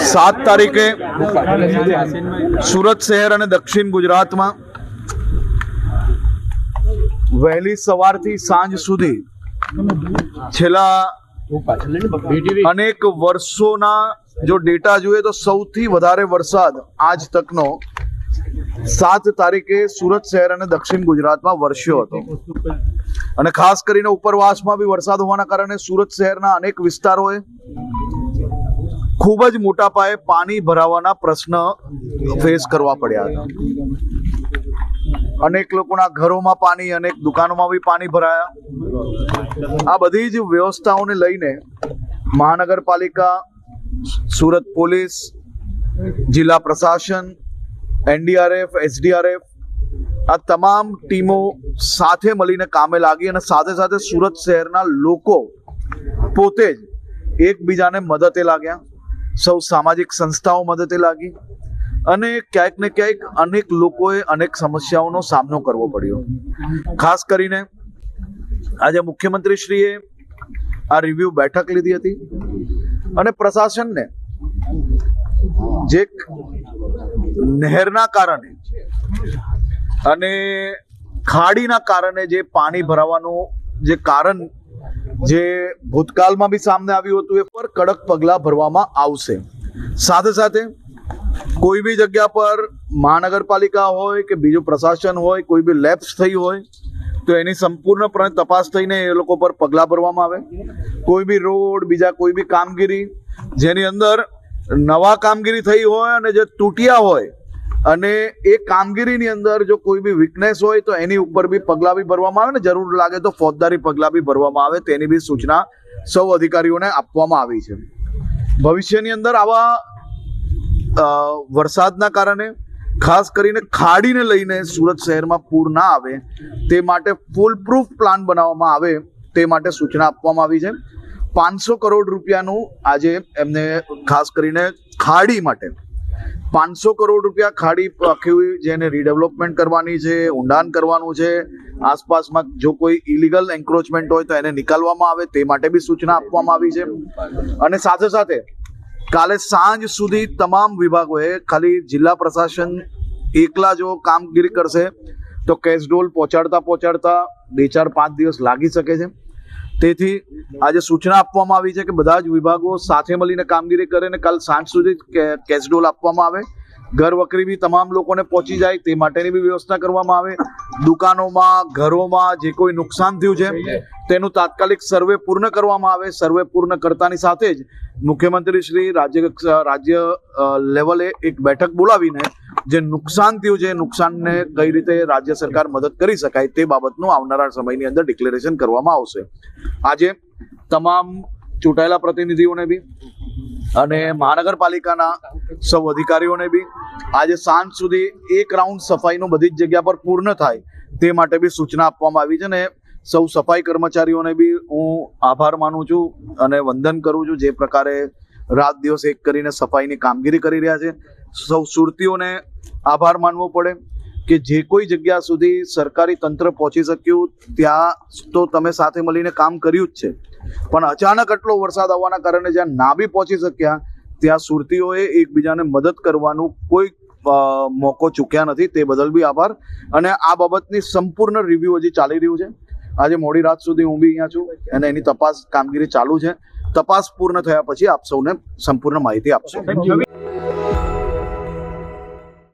सात तारीखे सूरत शहर અને દક્ષિણ ગુજરાતમાં વહેલી સવારથી સાંજ સુધી છેલ્લા અનેક વર્ષોના જો ડેટા જોઈએ તો સૌથી વધારે વરસાદ આજ તકનો 7 તારીખે સુરત શહેર અને દક્ષિણ ગુજરાતમાં વરસ્યો હતો અને ખાસ કરીને ઉપરવાસમાં બી વરસાદ હોવાના કારણે સુરત શહેરના અનેક વિસ્તારોએ ખૂબ જ મોટા પાયે પાણી ભરાવાના પ્રશ્ન ફેસ કરવા પડ્યા હતા. અનેક લોકોના ઘરોમાં પાણી, અનેક દુકાનોમાં બી પાણી ભરાયા. આ બધી જ વ્યવસ્થાઓને લઈને મહાનગરપાલિકા, સુરત પોલીસ, જિલ્લા પ્રશાસન, NDRF, SDRF આ તમામ ટીમો સાથે મળીને કામે લાગી અને સાથે સાથે સુરત શહેરના લોકો પોતે જ એકબીજાને મદદે લાગ્યા. સૌ સામાજિક સંસ્થાઓ મદદે લાગી અને ક્યાંક ને ક્યાંક અનેક લોકોએ અનેક સમસ્યાઓનો સામનો કરવો પડ્યો. ખાસ કરીને આજે મુખ્યમંત્રીશ્રીએ આ રિવ્યુ બેઠક લીધી હતી અને પ્રશાસનને જે નહેરના કારણે અને ખાડીના કારણે જે પાણી ભરાવાનું જે કારણ જે ભૂતકાળમાં બી સામે આવ્યું હતું એ પર કડક પગલાં ભરવામાં આવશે. સાથે સાથે કોઈ બી જગ્યા પર મહાનગરપાલિકા હોય કે બીજું પ્રશાસન હોય, કોઈ બી લેપ્સ થઈ હોય તો એની સંપૂર્ણપણે તપાસ થઈને એ લોકો પર પગલાં ભરવામાં આવે. કોઈ બી રોડ, બીજા કોઈ બી કામગીરી જેની અંદર નવા કામગીરી થઈ હોય અને જે તૂટ્યા હોય અને એ કામગીરીની અંદર જો કોઈ બી વીકનેસ હોય તો એની ઉપર બી પગલાં બી ભરવામાં આવે ને જરૂર લાગે તો ફોજદારી પગલાં બી ભરવામાં આવે. તેની બી સૂચના સૌ અધિકારીઓને આપવામાં આવી છે. ભવિષ્યની અંદર આવા વરસાદના કારણે ખાસ કરીને ખાડીને લઈને સુરત શહેરમાં પૂર ના આવે તે માટે ફૂલ પ્રૂફ પ્લાન બનાવવામાં આવે તે માટે સૂચના આપવામાં આવી છે. 500 કરોડ રૂપિયાનું આજે એમને ખાસ કરીને ખાડી માટે 500 કરોડ રૂપિયા ખાડી આખી જેને રીડેવલપમેન્ટ કરવાની છે, ઊંડાણ કરવાનું છે, આસપાસમાં જો કોઈ ઇલીગલ એન્ક્રોચમેન્ટ હોય તો એને નિકાલવામાં આવે તે માટે બી સૂચના આપવામાં આવી છે. અને સાથે સાથે કાલે સાંજ સુધી તમામ વિભાગોએ ખાલી જિલ્લા પ્રશાસન એકલા જો કામગીરી કરશે તો કેશડોલ પહોંચાડતા 2-4-5 દિવસ લાગી શકે છે. તેથી આજે સૂચના આપવામાં આવી છે કે બધા જ વિભાગો સાથે મળીને કામગીરી કરે અને કાલ સાંજ સુધી કેશડોલ આપવામાં આવે. ઘર વખરી બી તમામ લોકોને પહોંચી જાય તે માટેની બી વ્યવસ્થા કરવામાં આવે. દુકાનોમાં, ઘરોમાં જે કોઈ નુકસાન થયું છે તેનું તાત્કાલિક સર્વે પૂર્ણ કરવામાં આવે. સર્વે પૂર્ણ કરતાની સાથે જ મુખ્યમંત્રી શ્રી રાજ્ય લેવલે એક બેઠક બોલાવીને જે નુકસાન થયું છે નુકસાનને કઈ રીતે રાજ્ય સરકાર મદદ કરી શકાય તે બાબતનું આવનારા સમયની અંદર ડિક્લેરેશન કરવામાં આવશે. આજે તમામ ચૂંટાયેલા પ્રતિનિધિઓને બી અને મહાનગરપાલિકાના સૌ અધિકારીઓને બી આજે સાંજ સુધી એક રાઉન્ડ સફાઈનું બધી જ જગ્યા પર પૂર્ણ થાય તે માટે બી સૂચના આપવામાં આવી છે. અને સૌ સફાઈ કર્મચારીઓને બી હું આભાર માનું છું અને વંદન કરું છું જે પ્રકારે રાત દિવસ એક કરીને સફાઈની કામગીરી કરી રહ્યા છે. સૌ સુરતીઓને આભાર માનવો પડે કે જે કોઈ જગ્યા સુધી સરકારી તંત્ર પહોંચી શક્યું ત્યાં તો તમે સાથે મળીને કામ કર્યું જ છે, પણ અચાનક આટલો વરસાદ આવવાના કારણે જ્યાં ના બી પહોંચી શક્યા ત્યાં સુરતીઓએ એકબીજાને મદદ કરવાનું કોઈ મોકો ચૂક્યા નથી. તે બદલ બી આભાર. અને આ બાબતની સંપૂર્ણ રિવ્યુ હજી ચાલી રહ્યું છે. આજે મોડી રાત સુધી હું બી અહીંયા છું અને એની તપાસ કામગીરી ચાલુ છે. તપાસ પૂર્ણ થયા પછી આપ સૌને સંપૂર્ણ માહિતી આપશું.